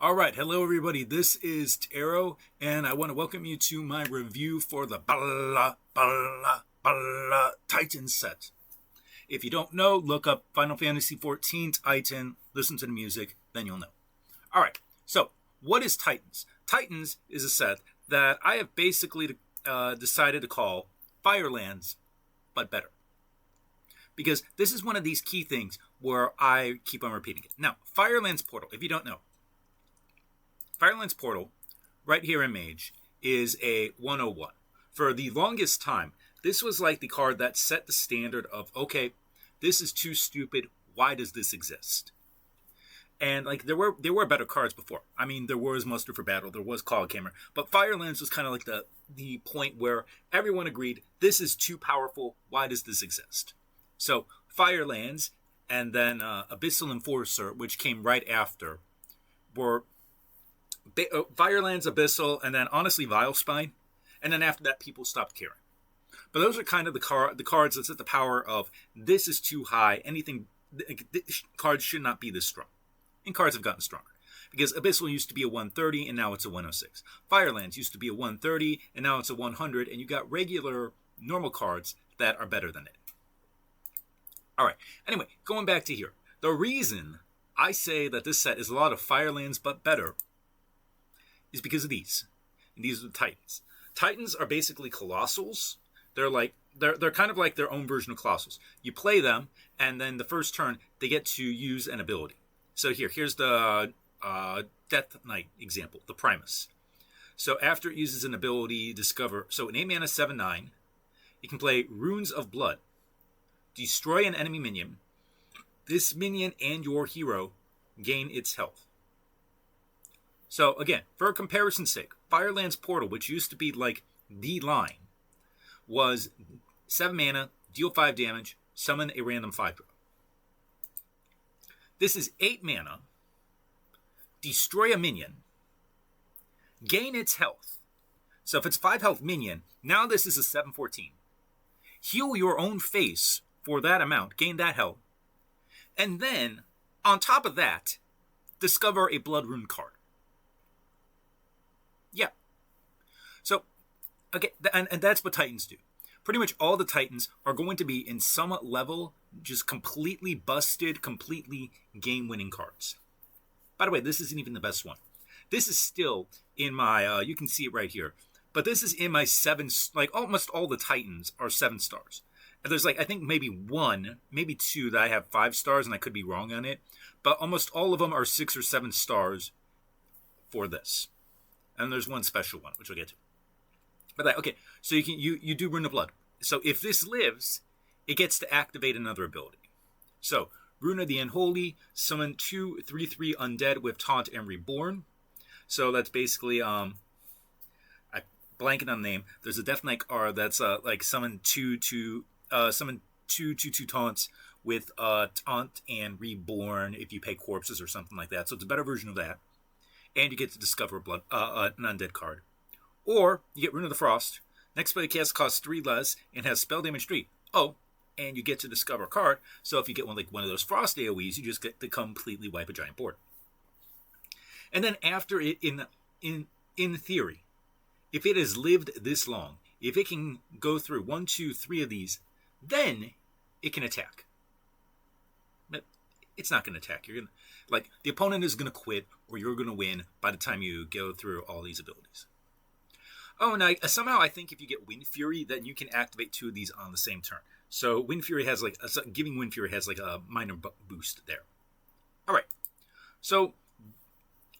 All right, hello everybody. This is Taro, and I want to welcome you to my review for the Titans set. If you don't know, look up Final Fantasy XIV Titan, listen to the music, then you'll know. All right, so what is Titans? Titans is a set that I have basically decided to call Firelands, but better. Because this is one of these key things where I keep on repeating it. Now, Firelands Portal, if you don't know, Firelands Portal, right here in Mage, is a 101. For the longest time, this was like the card that set the standard of, okay, this is too stupid, why does this exist? And like there were better cards before. I mean, there was Muster for Battle, there was Call Camera, but Firelands was kind of like the point where everyone agreed, this is too powerful, why does this exist? So Firelands and then Abyssal Enforcer, which came right after, were Firelands, Abyssal, and then honestly Vilespine. And then after that, people stopped caring. But those are kind of the cards that set the power of this is too high. Cards should not be this strong. And cards have gotten stronger. Because Abyssal used to be a 130 and now it's a 106. Firelands used to be a 130 and now it's a 100. And you got regular normal cards that are better than it. All right. Anyway, going back to here. The reason I say that this set is a lot of Firelands but better is because of these. And these are the Titans. Titans are basically colossals. They're kind of like their own version of colossals. You play them, and then the first turn they get to use an ability. So here's the Death Knight example, the Primus. So after it uses an ability, discover. So an 8 mana 7/9, you can play Runes of Blood. Destroy an enemy minion. This minion and your hero gain its health. So again, for comparison's sake, Firelands Portal, which used to be like the line, was 7 mana, deal 5 damage, summon a random 5-drop. This is 8 mana, destroy a minion, gain its health. So if it's 5 health minion, now this is a 7/14. Heal your own face for that amount, gain that health, and then, on top of that, discover a Blood Rune card. Yeah. So, okay, and that's what Titans do. Pretty much all the Titans are going to be in some level just completely busted, completely game-winning cards. By the way, this isn't even the best one. This is still in my, you can see it right here, but this is in my 7, like almost all the Titans are 7 stars. And there's like, I think maybe 1, maybe 2 that I have 5 stars and I could be wrong on it, but almost all of them are 6 or 7 stars for this. And there's one special one, which we'll get to. But okay, so you do Rune of Blood. So if this lives, it gets to activate another ability. So Bruner the Unholy, summon 2 3/3 undead with Taunt and Reborn. So that's basically I blanket on the name. There's a Death Knight card that's like summon 2 taunts with Taunt and Reborn if you pay corpses or something like that. So it's a better version of that. And you get to discover an undead card. Or you get Rune of the Frost. Next spell you cast costs 3 less and has spell damage 3. Oh, and you get to discover a card. So if you get one of those Frost AoEs, you just get to completely wipe a giant board. And then after it, in theory, if it has lived this long, if it can go through 1, 2, 3 of these, then it can attack. But it's not going to attack. You're gonna the opponent is going to quit, or you're going to win by the time you go through all these abilities. Oh, and somehow I think if you get Wind Fury, then you can activate 2 of these on the same turn. So Wind Fury has giving Wind Fury has like a minor boost there. All right. So,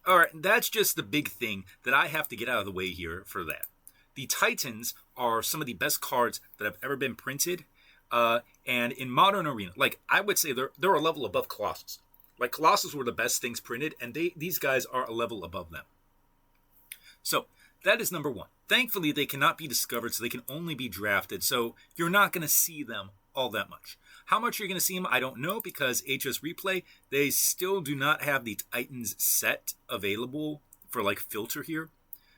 all right, that's just the big thing that I have to get out of the way here for that. The Titans are some of the best cards that have ever been printed. And in Modern Arena, like I would say they're a level above Colossus. Like Colossus were the best things printed, and these guys are a level above them. So that is number 1. Thankfully, they cannot be discovered, so they can only be drafted. So you're not going to see them all that much. How much you're going to see them, I don't know, because HS Replay, they still do not have the Titans set available for like filter here.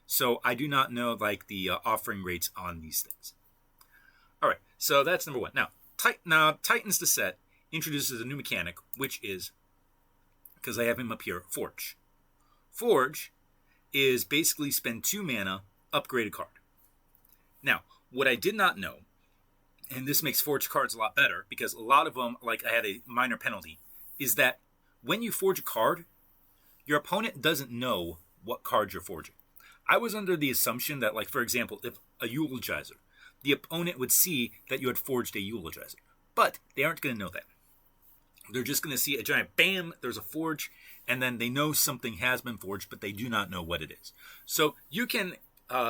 So I do not know like the offering rates on these things. All right, so that's number 1. Now Titans the set introduces a new mechanic, which is, because I have him up here, Forge. Forge is basically spend 2 mana, upgrade a card. Now, what I did not know, and this makes forged cards a lot better, because a lot of them, like I had a minor penalty, is that when you forge a card, your opponent doesn't know what card you're forging. I was under the assumption that, like, for example, if a eulogizer, the opponent would see that you had forged a eulogizer. But they aren't going to know that. They're just going to see a giant bam, there's a forge, and then they know something has been forged, but they do not know what it is. So you can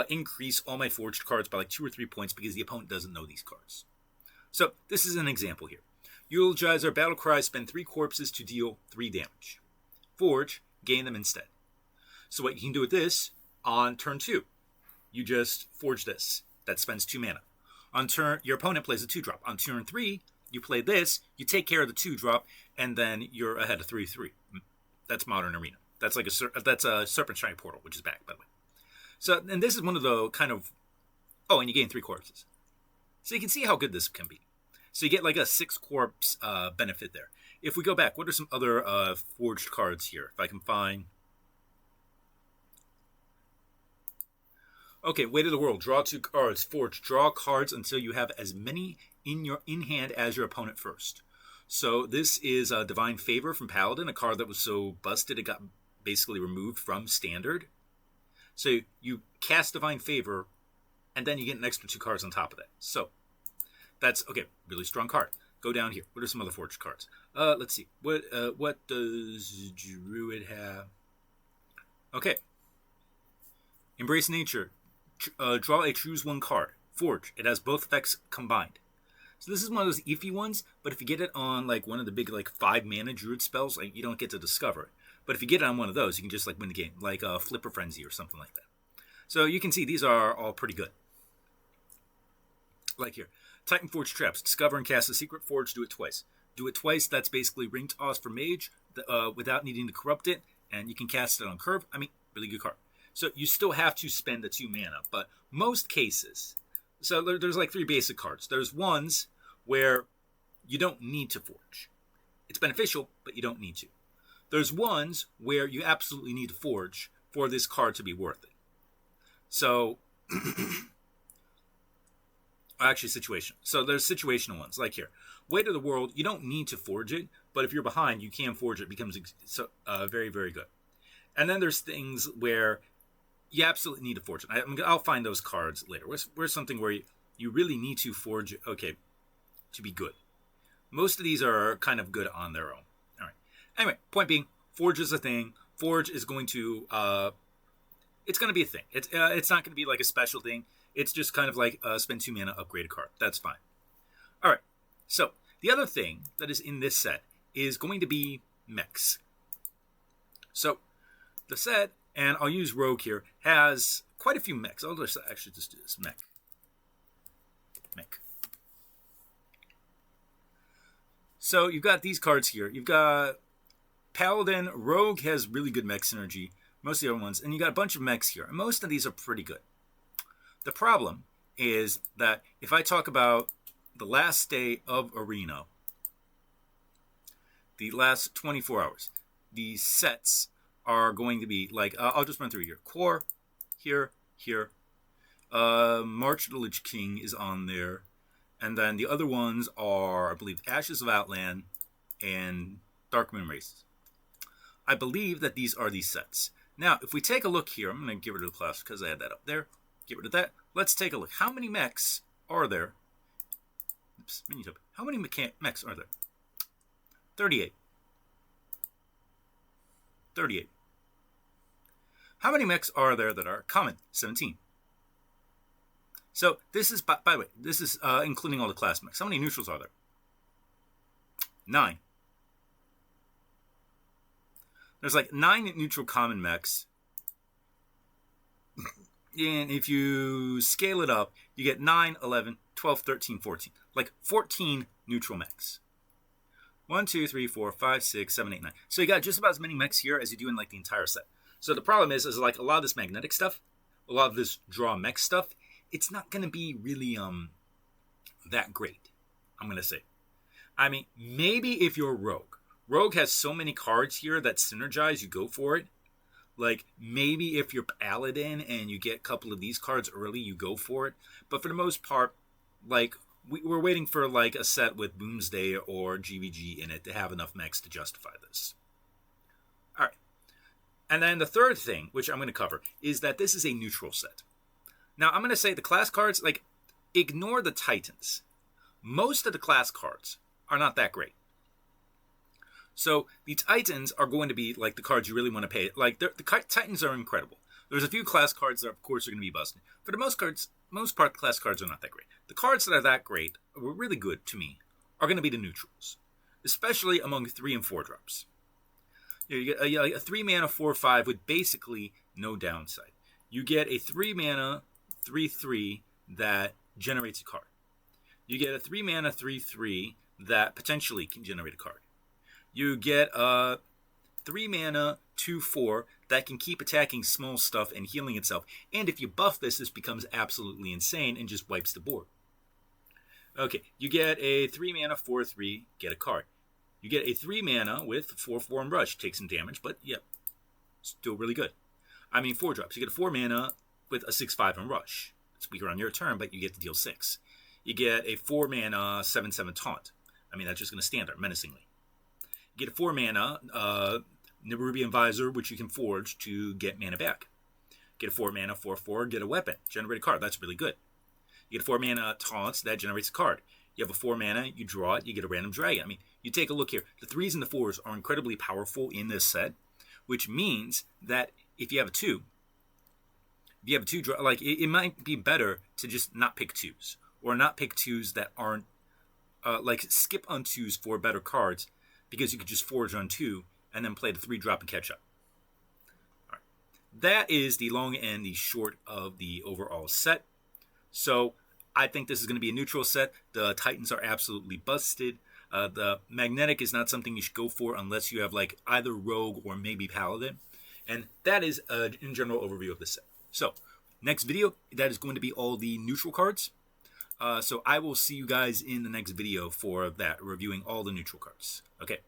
increase all my forged cards by like 2 or 3 points because the opponent doesn't know these cards. So this is an example here. Eulogizer, Battlecry, spend 3 corpses to deal 3 damage. Forge, gain them instead. So what you can do with this, on turn 2, you just forge this. That spends 2 mana. On turn, your opponent plays a 2-drop. On turn 3, you play this, you take care of the 2-drop, and then you're ahead of 3/3. That's Modern Arena. That's like a Serpent Strike Portal, which is back, by the way. So, and this is one of the kind of... Oh, and you gain 3 corpses. So you can see how good this can be. So you get like a 6 corpse benefit there. If we go back, what are some other forged cards here? If I can find... Okay, Weight of the World. Draw 2 cards. Forge. Draw cards until you have as many in hand as your opponent first. So this is Divine Favor from Paladin, a card that was so busted it got basically removed from Standard. So you cast Divine Favor, and then you get an extra 2 cards on top of that. So that's, okay, really strong card. Go down here. What are some other forged cards? Let's see. What does Druid have? Okay. Embrace Nature. Draw a choose 1 card. Forge. It has both effects combined. So this is one of those iffy ones, but if you get it on like one of the big like 5 mana Druid spells, like you don't get to discover it. But if you get it on one of those, you can just like win the game, like Flipper Frenzy or something like that. So you can see these are all pretty good. Like here, Titan Forge Traps. Discover and cast a secret forge. Do it twice. Do it twice. That's basically Ring Toss for Mage without needing to corrupt it, and you can cast it on curve. I mean, really good card. So you still have to spend the 2 mana, but most cases, so there's like 3 basic cards. There's ones where you don't need to forge. It's beneficial, but you don't need to. There's ones where you absolutely need to forge for this card to be worth it. So, actually situational. So there's situational ones, like here. Weight of the World, you don't need to forge it, but if you're behind, you can forge it. It becomes very, very good. And then there's things where you absolutely need to forge it. I'll find those cards later. Where's something where you really need to forge it, okay, to be good. Most of these are kind of good on their own. All right. Anyway, point being, Forge is a thing. Forge is going to, it's going to be a thing. It's not going to be like a special thing. It's just kind of like spend 2 mana, upgrade a card. That's fine. All right. So the other thing that is in this set is going to be mechs. So the set, and I'll use Rogue here, has quite a few mechs. I'll just actually just do this. Mech. So you've got these cards here. You've got Paladin. Rogue has really good mech synergy. Most of the other ones. And you got a bunch of mechs here. And most of these are pretty good. The problem is that if I talk about the last day of Arena, the last 24 hours, these sets are going to be like, I'll just run through here. Core, here. March of the Lich King is on there. And then the other ones are, I believe, Ashes of Outland and Dark Moon Races. I believe that these are these sets. Now, if we take a look here, I'm going to get rid of the class because I had that up there. Get rid of that. Let's take a look. How many mechs are there? Oops, Minitop. How many mechs are there? 38. 38. How many mechs are there that are common? 17. So this is, by the way, this is including all the class mechs. How many neutrals are there? 9. There's like 9 neutral common mechs. And if you scale it up, you get 9, 11, 12, 13, 14. Like 14 neutral mechs. 1, 2, 3, 4, 5, 6, 7, 8, 9. So you got just about as many mechs here as you do in like the entire set. So the problem is like a lot of this magnetic stuff, a lot of this draw mech stuff, it's not going to be really that great, I'm going to say. I mean, maybe if you're Rogue. Rogue has so many cards here that synergize, you go for it. Like, maybe if you're Paladin and you get a couple of these cards early, you go for it. But for the most part, like, we're waiting for, like, a set with Boomsday or GVG in it to have enough mechs to justify this. Alright. And then the third thing, which I'm going to cover, is that this is a neutral set. Now, I'm going to say the class cards, like, ignore the Titans. Most of the class cards are not that great. So the Titans are going to be like the cards you really want to pay. Like the Titans are incredible. There's a few class cards that, of course, are going to be busted. For the most part, class cards are not that great. The cards that are that great, were really good to me, are going to be the neutrals, especially among 3 and 4 drops. You get a 3 mana 4/5 with basically no downside. You get a 3 mana 3/3 that generates a card. You get a 3 mana 3/3 that potentially can generate a card. You get a 3 mana 2/4 that can keep attacking small stuff and healing itself. And if you buff this, this becomes absolutely insane and just wipes the board. Okay, you get a 3 mana 4/3, get a card. You get a 3 mana with 4/4 and Rush. Take some damage, but yep, still really good. I mean, 4 drops. You get a 4 mana with a 6/5 and Rush. It's weaker on your turn, but you get to deal 6. You get a 4 mana 7/7 Taunt. I mean, that's just going to stand there menacingly. You get a 4 mana Nerubian Visor, which you can forge to get mana back. Get a 4 mana 4/4, get a weapon. Generate a card. That's really good. You get a 4 mana Taunts, that generates a card. You have a 4 mana, you draw it, you get a random dragon. I mean, you take a look here. The 3s and the 4s are incredibly powerful in this set, which means that if you have a 2, like, it might be better to just not pick 2s, or not pick 2s that aren't, like, skip on 2s for better cards, because you could just forge on 2, and then play the 3-drop and catch up. All right. That is the long and the short of the overall set. So, I think this is going to be a neutral set. The Titans are absolutely busted. The Magnetic is not something you should go for unless you have, like, either Rogue or maybe Paladin. And that is in general overview of the set. So, next video, that is going to be all the neutral cards. So I will see you guys in the next video for that, reviewing all the neutral cards. Okay.